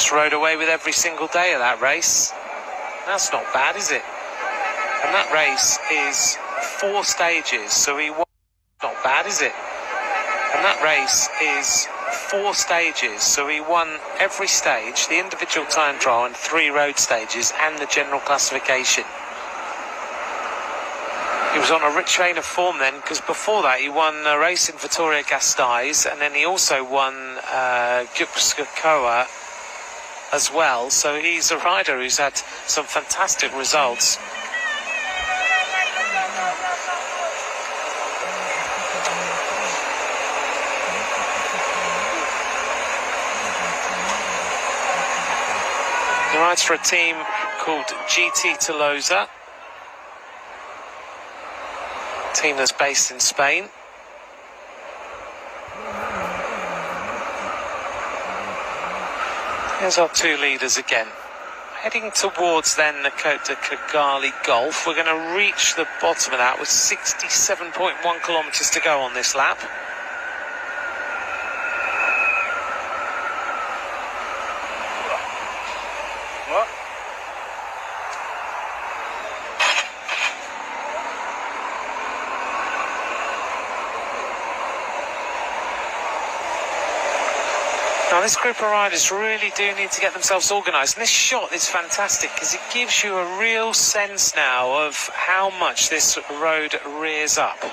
just rode away with every single day of that race. That's not bad, is it? And that race is 4 stages, so he won. Not bad, is it? And that race is 4 stages, so he won every stage, the individual time trial and 3 road stages and the general classification. He was on a rich vein of form then, because before that he won a race in Vitoria-Gasteiz, and then he also won Gipskakoa as well. So he's a rider who's had some fantastic results. He rides for a team called GT Tolosa, team that's based in Spain. Here's our 2 leaders again. Heading towards then the Côte de Kigali Gulf. We're going to reach the bottom of that with 67.1 kilometres to go on this lap. Now this group of riders really do need to get themselves organised, and this shot is fantastic because it gives you a real sense now of how much this road rears up.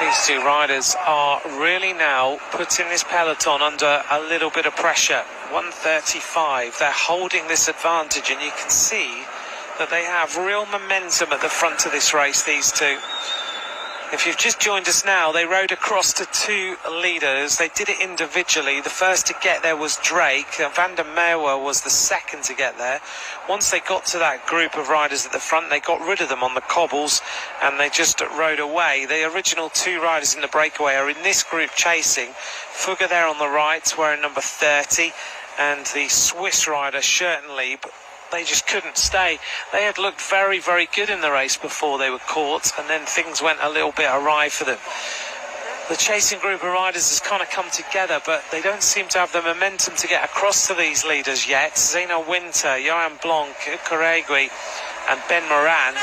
These 2 riders are really now putting this peloton under a little bit of pressure. 1:35, they're holding this advantage, and you can see that they have real momentum at the front of this race, these 2. If you've just joined us now, they rode across to 2 leaders. They did it individually. The first to get there was Drake. Van der Merwe was the second to get there. Once they got to that group of riders at the front, they got rid of them on the cobbles and they just rode away. The original 2 riders in the breakaway are in this group chasing. Fugger there on the right, wearing number 30, and the Swiss rider Schurtenlieb. They just couldn't stay. They had looked very, very good in the race before they were caught, and then things went a little bit awry for them. The chasing group of riders has kind of come together, but they don't seem to have the momentum to get across to these leaders yet. Zeno Winter, Johan Blanc, Corregui and Ben Moran.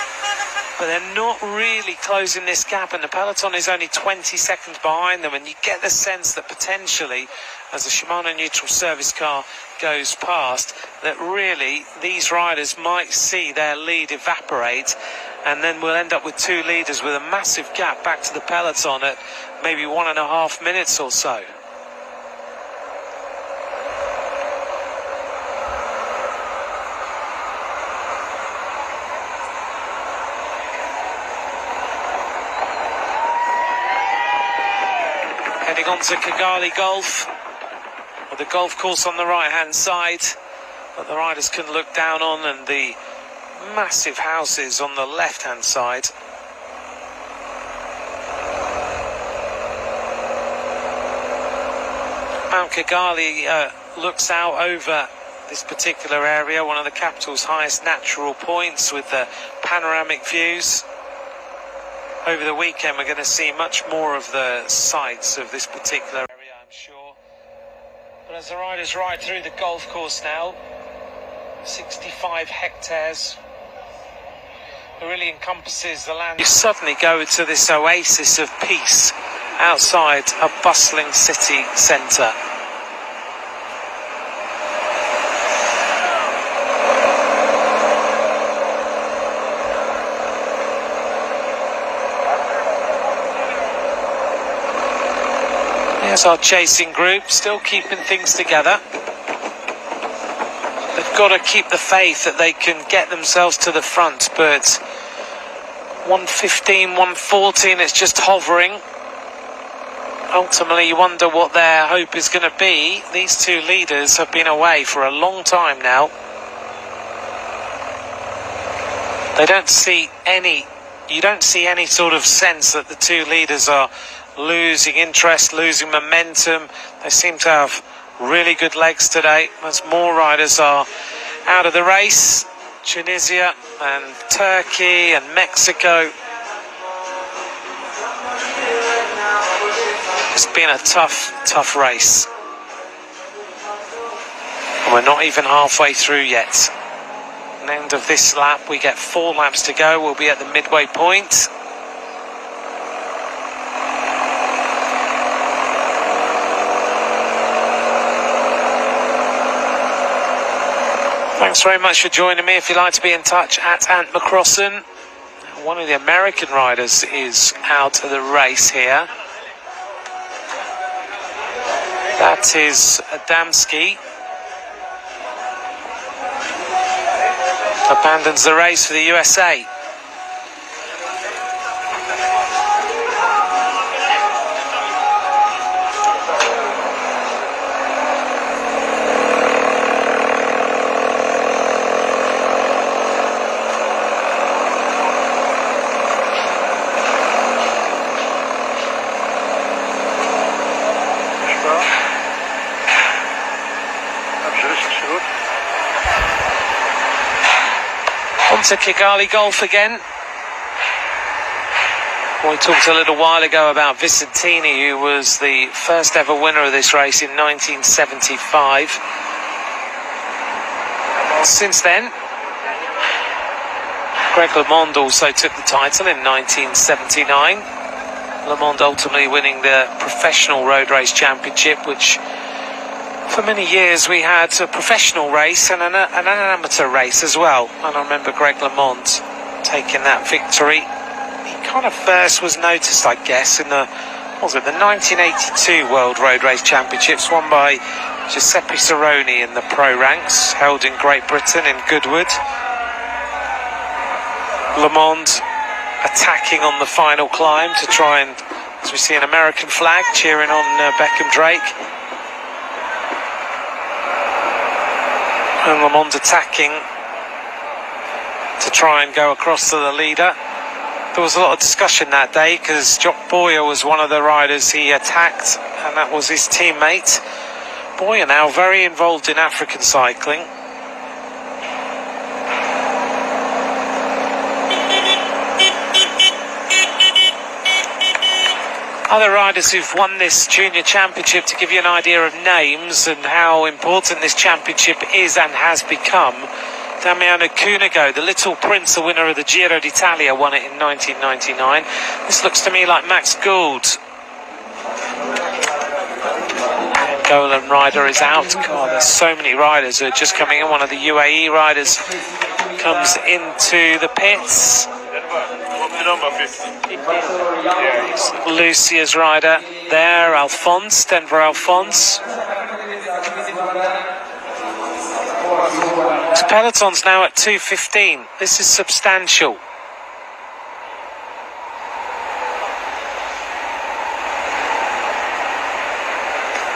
But they're not really closing this gap, and the peloton is only 20 seconds behind them, and you get the sense that potentially, as the Shimano neutral service car goes past, that really these riders might see their lead evaporate, and then we'll end up with 2 leaders with a massive gap back to the peloton at maybe 1.5 minutes or so. Heading on to Kigali Gulf, with the golf course on the right hand side that the riders can look down on, and the massive houses on the left hand side. Mount Kigali looks out over this particular area, one of the capital's highest natural points with the panoramic views. Over the weekend we're going to see much more of the sights of this particular area, I'm sure. But as the riders ride through the golf course now, 65 hectares, it really encompasses the land. You suddenly go to this oasis of peace outside a bustling city centre. There's our chasing group, still keeping things together. They've got to keep the faith that they can get themselves to the front, but 1:15, 1:14, it's just hovering. Ultimately, you wonder what their hope is going to be. These two leaders have been away for a long time now. You don't see any sort of sense that the two leaders are losing interest, losing momentum. They seem to have really good legs today, as more riders are out of the race. Tunisia and Turkey and Mexico. It's been a tough race. And we're not even halfway through yet. At the end of this lap, we get 4 laps to go. We'll be at the midway point. Thanks very much for joining me. If you'd like to be in touch, at Ant McCrossan. One of the American riders is out of the race here. That is Adamski. Abandons the race for the USA. On to Kigali Golf again. We talked a little while ago about Vicentini, who was the first ever winner of this race in 1975. Since then, Greg LeMond also took the title in 1979. LeMond ultimately winning the Professional Road Race Championship, which for many years we had a professional race and an amateur race as well. And I remember Greg LeMond taking that victory. He kind of first was noticed, I guess, in the 1982 World Road Race Championships, won by Giuseppe Cerrone in the pro ranks, held in Great Britain in Goodwood. LeMond attacking on the final climb to try and, as we see an American flag cheering on Beckham Drake. And LeMond attacking to try and go across to the leader. There was a lot of discussion that day because Jock Boyer was one of the riders he attacked, and that was his teammate. Boyer now very involved in African cycling. Other riders who've won this junior championship, to give you an idea of names and how important this championship is and has become. Damiano Cunego, the Little Prince, the winner of the Giro d'Italia, won it in 1999. This looks to me like Max Gould. Golan rider is out. God, there's so many riders who are just coming in. One of the UAE riders comes into the pits. Lucia's rider there, Alphonse, Denver Alphonse. So peloton's now at 2:15. This is substantial.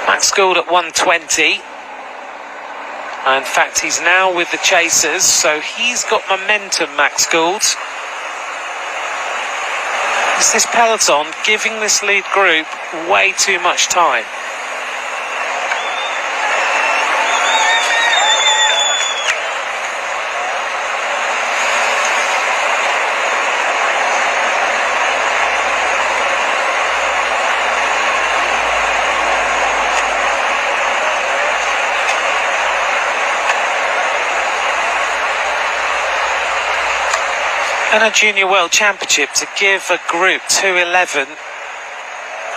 Max Gould at 1:20. In fact, he's now with the chasers, so he's got momentum, Max Gould. Is this peloton giving this lead group way too much time? And a Junior World Championship to give a group 2:11.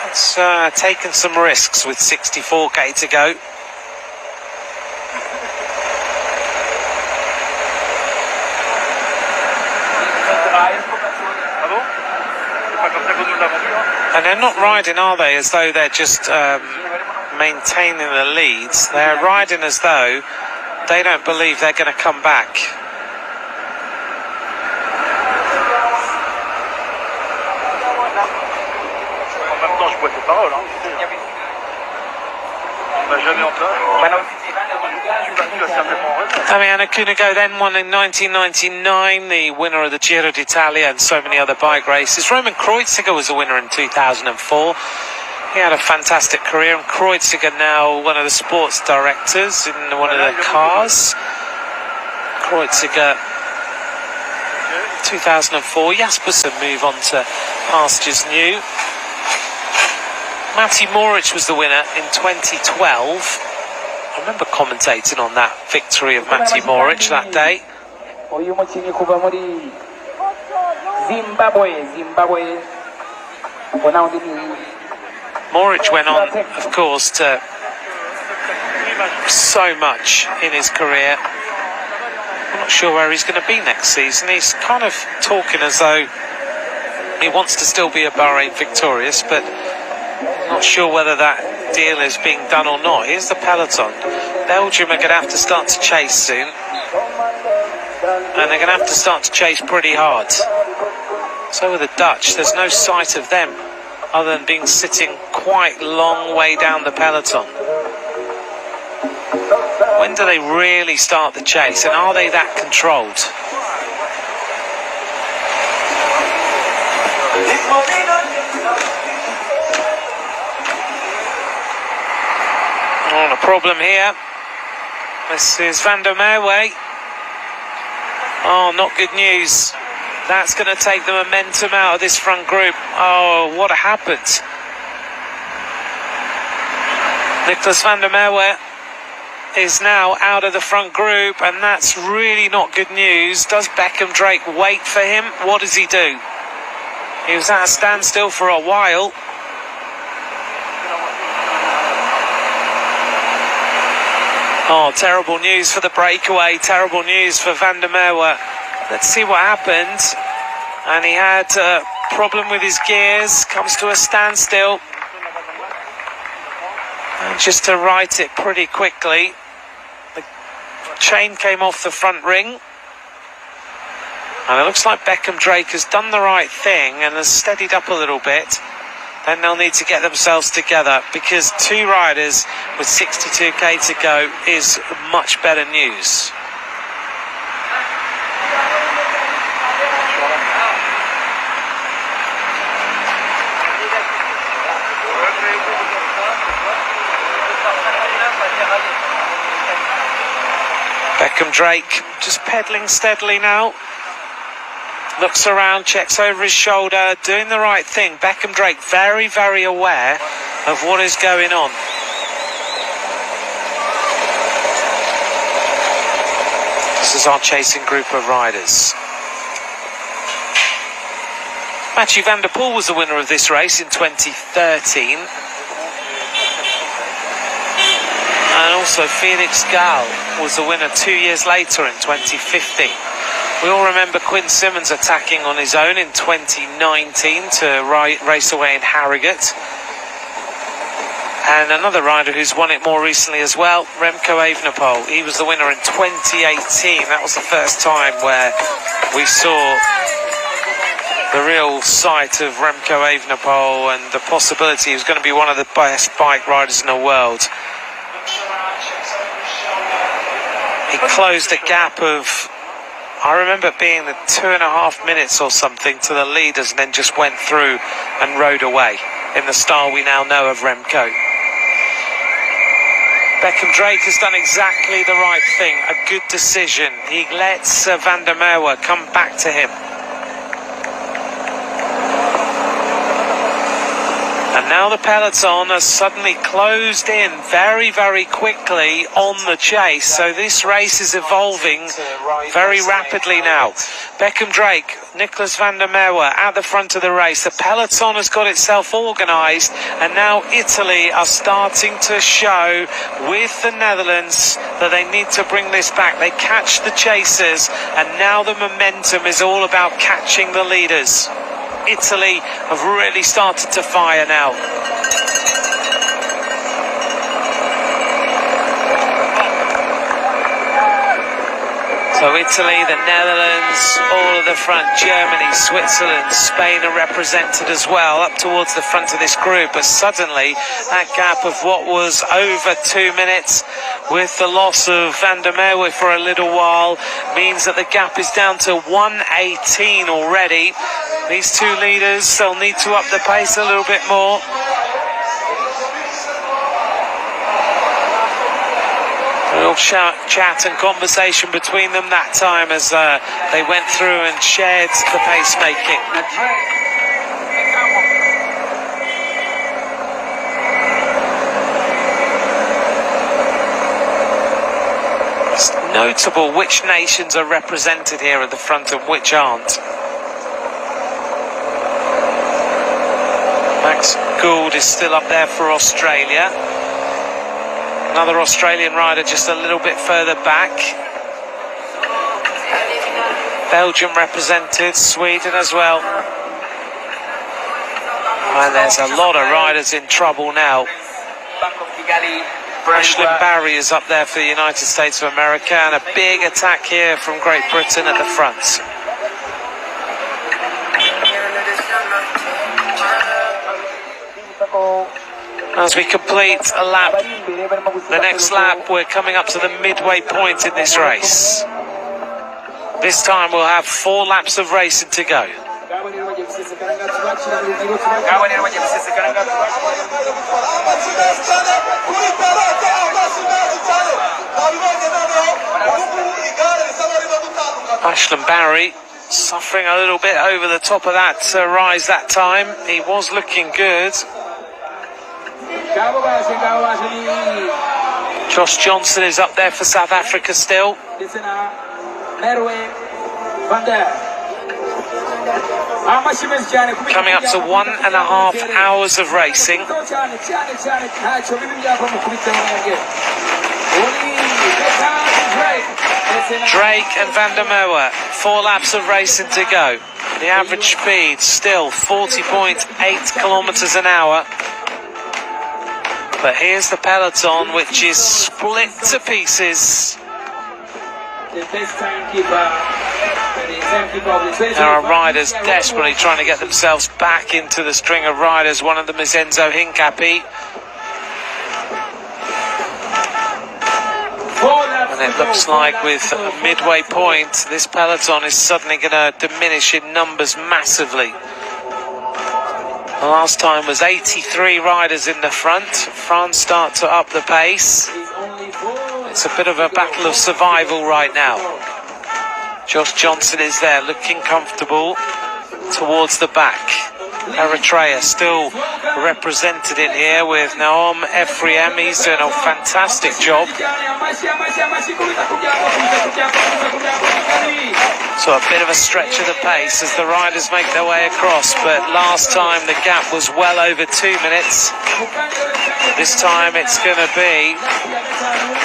That's taken some risks with 64k to go. And they're not riding, are they, as though they're just maintaining the leads. They're riding as though they don't believe they're going to come back. quoi tes paroles, hein. Jamais en place. Damiano Cunego then won in 1999, the winner of the Giro d'Italia and so many other bike races. Roman Kreuziger was the winner in 2004. He had a fantastic career, and Kreuziger now one of the sports directors in one of the cars. Kreuziger 2004. Jaspersen move on to pastures new. Matti Moric was the winner in 2012. I remember commentating on that victory of Matti Moric that day. Moric went on, of course, to so much in his career. I'm not sure where he's going to be next season. He's kind of talking as though he wants to still be a Bahrain victorious, but I'm not sure whether that deal is being done or not. Here's the peloton. Belgium are going to have to start to chase soon, and they're going to have to start to chase pretty hard. So are the Dutch. There's no sight of them other than being sitting quite long way down the peloton. When do they really start the chase, and are they that controlled? Oh, a problem here. This is Van der Merwe. Oh, not good news. That's going to take the momentum out of this front group. Oh, what happened? Nicolas van der Merwe is now out of the front group, and that's really not good news. Does Beckham Drake wait for him? What does he do? He was at a standstill for a while. Oh, terrible news for the breakaway. Terrible news for Van der Merwe. Let's see what happened. And he had a problem with his gears. Comes to a standstill. And just to right it pretty quickly, the chain came off the front ring. And it looks like Beckham Drake has done the right thing and has steadied up a little bit. Then they'll need to get themselves together, because two riders with 62k to go is much better news. Beckham Drake just pedalling steadily now. Looks around, checks over his shoulder, doing the right thing. Beckham Drake very, very aware of what is going on. This is our chasing group of riders. Mathieu van der Poel was the winner of this race in 2013. And also Felix Gall was the winner 2 years later in 2015. We all remember Quinn Simmons attacking on his own in 2019 to race away in Harrogate. And another rider who's won it more recently as well, Remco Evenepoel. He was the winner in 2018. That was the first time where we saw the real sight of Remco Evenepoel and the possibility he was going to be one of the best bike riders in the world. He closed a gap of, I remember it being the 2.5 minutes or something to the leaders, and then just went through and rode away in the style we now know of Remco. Beckham Drake has done exactly the right thing, a good decision. He lets Van der Merwe come back to him. And now the peloton has suddenly closed in very, very quickly on the chase. So this race is evolving very rapidly now. Beckham Drake, Nicolas van der Merwe at the front of the race. The peloton has got itself organised, and now Italy are starting to show with the Netherlands that they need to bring this back. They catch the chasers, and now the momentum is all about catching the leaders. Italy have really started to fire now. So Italy, the Netherlands, all at the front, Germany, Switzerland, Spain are represented as well, up towards the front of this group. But suddenly, that gap of what was over 2 minutes, with the loss of Van der Merwe for a little while, means that the gap is down to 1:18 already. These two leaders, they'll need to up the pace a little bit more. A little chat and conversation between them that time as they went through and shared the pacemaking. It's notable which nations are represented here at the front and which aren't. Max Gould is still up there for Australia. Another Australian rider just a little bit further back. Belgium represented, Sweden as well. And there's a lot of riders in trouble now. Ashlyn Barry is up there for the United States of America, and a big attack here from Great Britain at the front. As we complete a lap, the next lap, we're coming up to the midway point in this race. This time we'll have 4 laps of racing to go. Ashlyn Barry suffering a little bit over the top of that rise that time. He was looking good. Josh Johnson is up there for South Africa still. Coming up to 1.5 hours of racing. Drake and Van der Merwe, 4 laps of racing to go. The average speed still 40.8 kilometers an hour. But here's the peloton, which is split to pieces. There are riders desperately trying to get themselves back into the string of riders. One of them is Enzo Hincapi. And it looks like with a midway point, this peloton is suddenly going to diminish in numbers massively. The last time was 83 riders in the front. France start to up the pace. It's a bit of a battle of survival right now. Josh Johnson is there looking comfortable towards the back. Eritrea still represented in here with Naom Ephraim. He's doing a fantastic job. So a bit of a stretch of the pace as the riders make their way across, but last time the gap was well over 2 minutes. This time it's going to be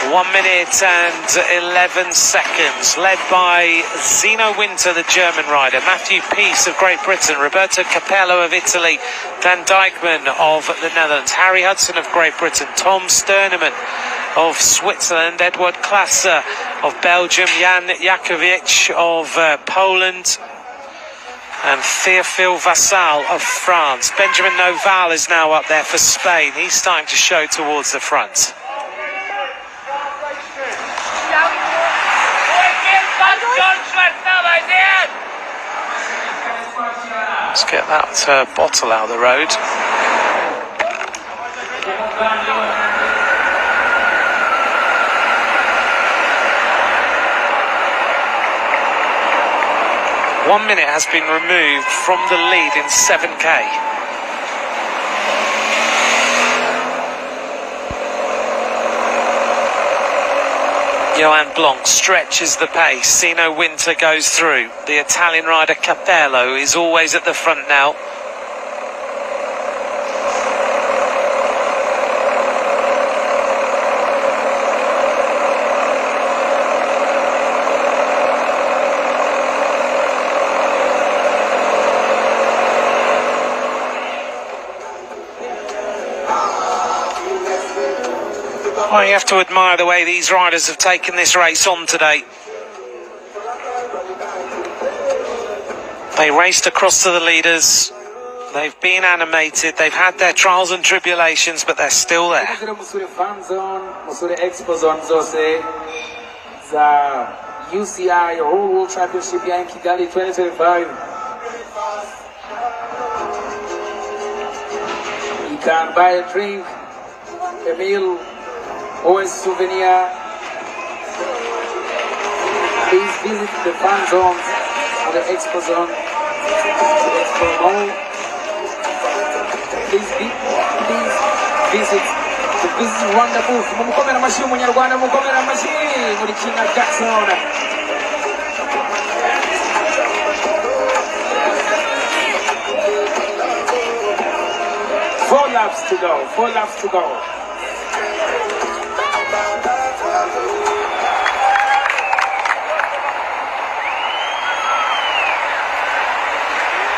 1 minute and 11 seconds, led by Zino Winter, the German rider, Matthew Peace of Great Britain, Roberto Capello of Italy, Dan Dijkman of the Netherlands, Harry Hudson of Great Britain, Tom Sterneman of Switzerland, Edward Klasser of Belgium, Jan Jakovic of Poland, and Théophile Vassal of France. Benjamin Noval is now up there for Spain. He's starting to show towards the front. Let's get that bottle out of the road. One minute has been removed from the lead in 7K. Johan Blanc stretches the pace. Zino Winter goes through. The Italian rider Capello is always at the front now. Well, you have to admire the way these riders have taken this race on today. They raced across to the leaders. They've been animated. They've had their trials and tribulations, but they're still there. UCI Whole World Championship here in Kigali 2025. You can buy a drink, a meal, or a souvenir. Please visit the fan zones or the expo zone, the expo mall. Please visit. This is wonderful. Mumukomera amashyi umunyarwanda, mumukomera amashyi muri Kina Jackson. 4 laps to go. 4 laps to go.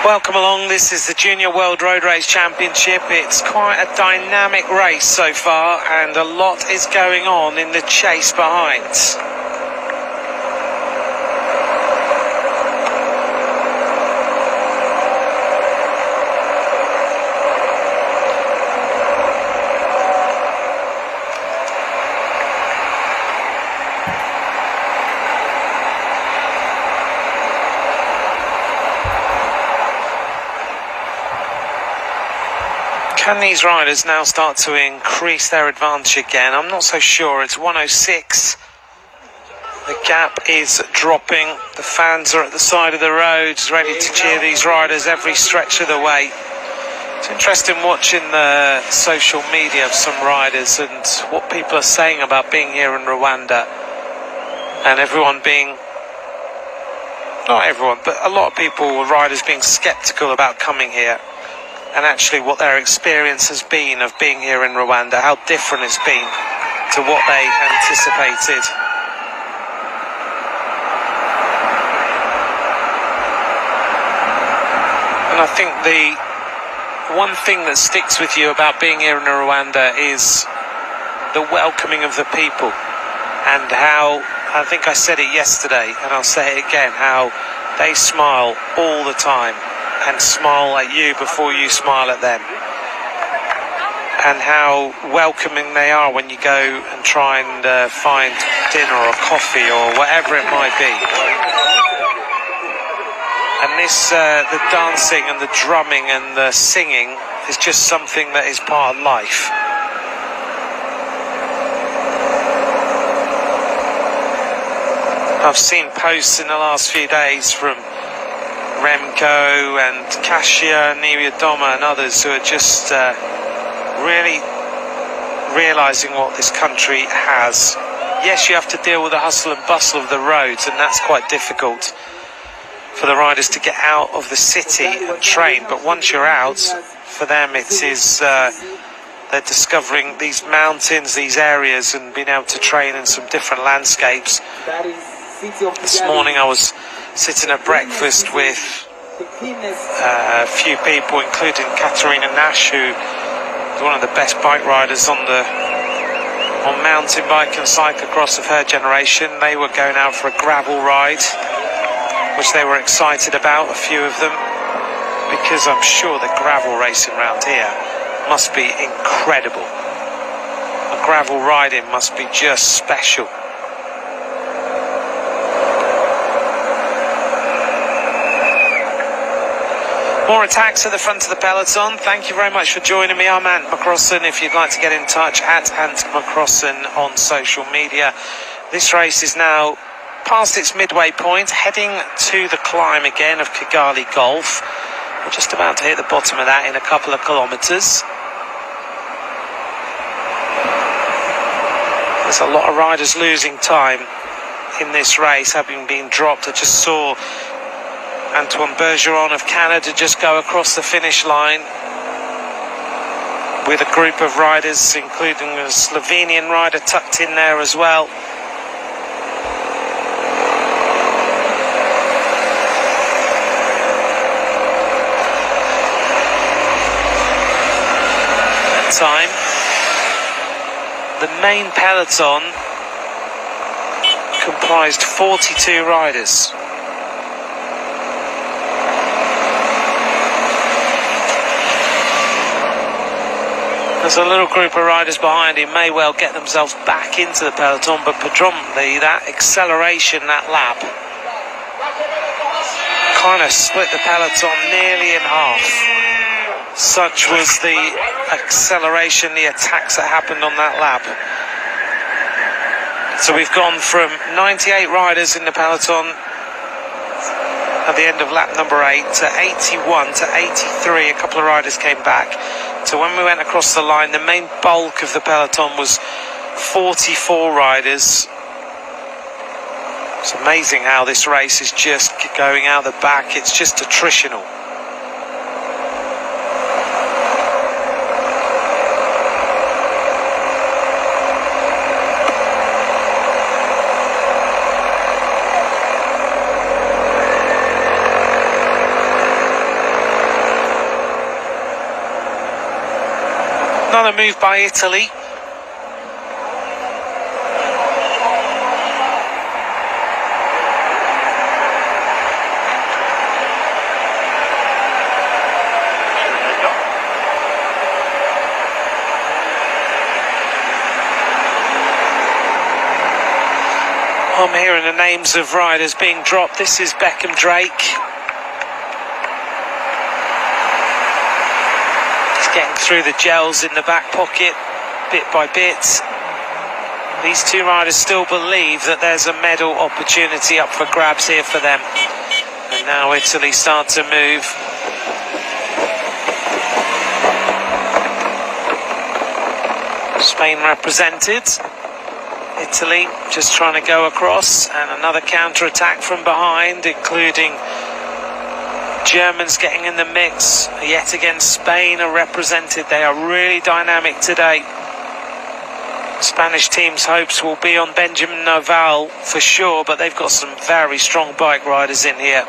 Welcome along. This is the Junior World Road Race Championship. It's quite a dynamic race so far, and a lot is going on in the chase behind. Can these riders now start to increase their advantage again? I'm not so sure. It's 106. The gap is dropping. The fans are at the side of the roads, ready to cheer these riders every stretch of the way. It's interesting watching the social media of some riders and what people are saying about being here in Rwanda. And everyone being, not everyone, but a lot of people, riders being sceptical about coming here. And actually what their experience has been of being here in Rwanda, how different it's been to what they anticipated. And I think the one thing that sticks with you about being here in Rwanda is the welcoming of the people, and how, I think I said it yesterday and I'll say it again, how they smile all the time. And smile at you before you smile at them, and how welcoming they are when you go and try and find dinner or coffee or whatever it might be. And this, the dancing and the drumming and the singing is just something that is part of life. I've seen posts in the last few days from Remco and Kasia, Nibiadoma and others who are just really realising what this country has. Yes, you have to deal with the hustle and bustle of the roads, and that's quite difficult for the riders to get out of the city and train, but once you're out, for them it is they're discovering these mountains, these areas, and being able to train in some different landscapes. This morning I was sitting at breakfast with a few people, including Katarina Nash, who is one of the best bike riders on mountain bike and cyclocross of her generation. They were going out for a gravel ride, which they were excited about, a few of them, because I'm sure the gravel racing around here must be incredible. The gravel riding must be just special. More attacks at the front of the peloton. Thank you very much for joining me. I'm Ant McCrossan. If you'd like to get in touch, at Ant McCrossan on social media. This race is now past its midway point, heading to the climb again of Kigali Golf. We're just about to hit the bottom of that in a couple of kilometres. There's a lot of riders losing time in this race, having been dropped. I just saw Antoine Bergeron of Canada just go across the finish line with a group of riders, including a Slovenian rider tucked in there as well. That time, the main peloton comprised 42 riders. There's a little group of riders behind him, may well get themselves back into the peloton, but predominantly that acceleration, that lap, kind of split the peloton nearly in half. Such was the acceleration, the attacks that happened on that lap. So we've gone from 98 riders in the peloton at the end of lap number 8 to 81 to 83. A couple of riders came back. So when we went across the line, the main bulk of the peloton was 44 riders. It's amazing how this race is just going out the back. It's just attritional. Another move by Italy. I'm hearing the names of riders being dropped. This is Beckham Drake. He's getting through the gels in the back pocket, bit by bit. These two riders still believe that there's a medal opportunity up for grabs here for them. And now Italy start to move. Spain represented. Italy just trying to go across, and another counter-attack from behind, including Germans getting in the mix. Yet again, Spain are represented. They are really dynamic today. Spanish team's hopes will be on Benjamin Noval for sure, but they've got some very strong bike riders in here.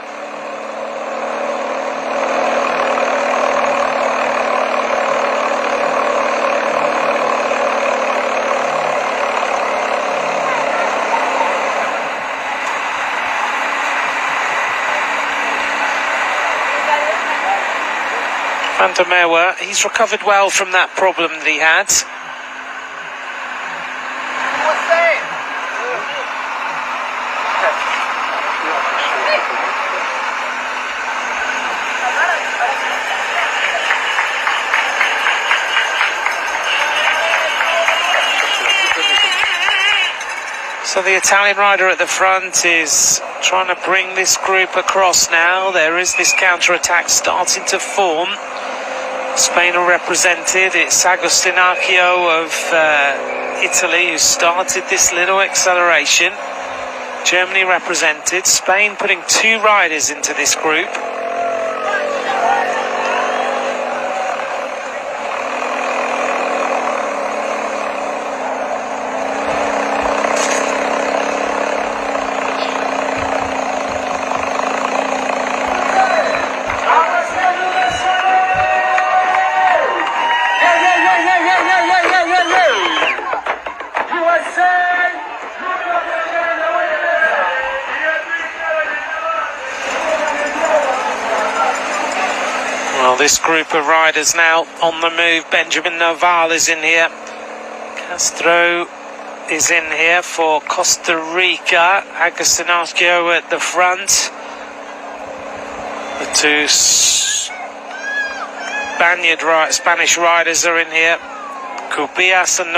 Van der Merwe, he's recovered well from that problem that he had. So the Italian rider at the front is trying to bring this group across now. There is this counter-attack starting to form. Spain are represented. It's Agostinaccio of Italy who started this little acceleration. Germany represented. Spain putting two riders into this group. Well, this group of riders now on the move. Benjamin Noval is in here. Castro is in here for Costa Rica. Agostinaccio at the front. The two Spanish riders are in here. Cubillas and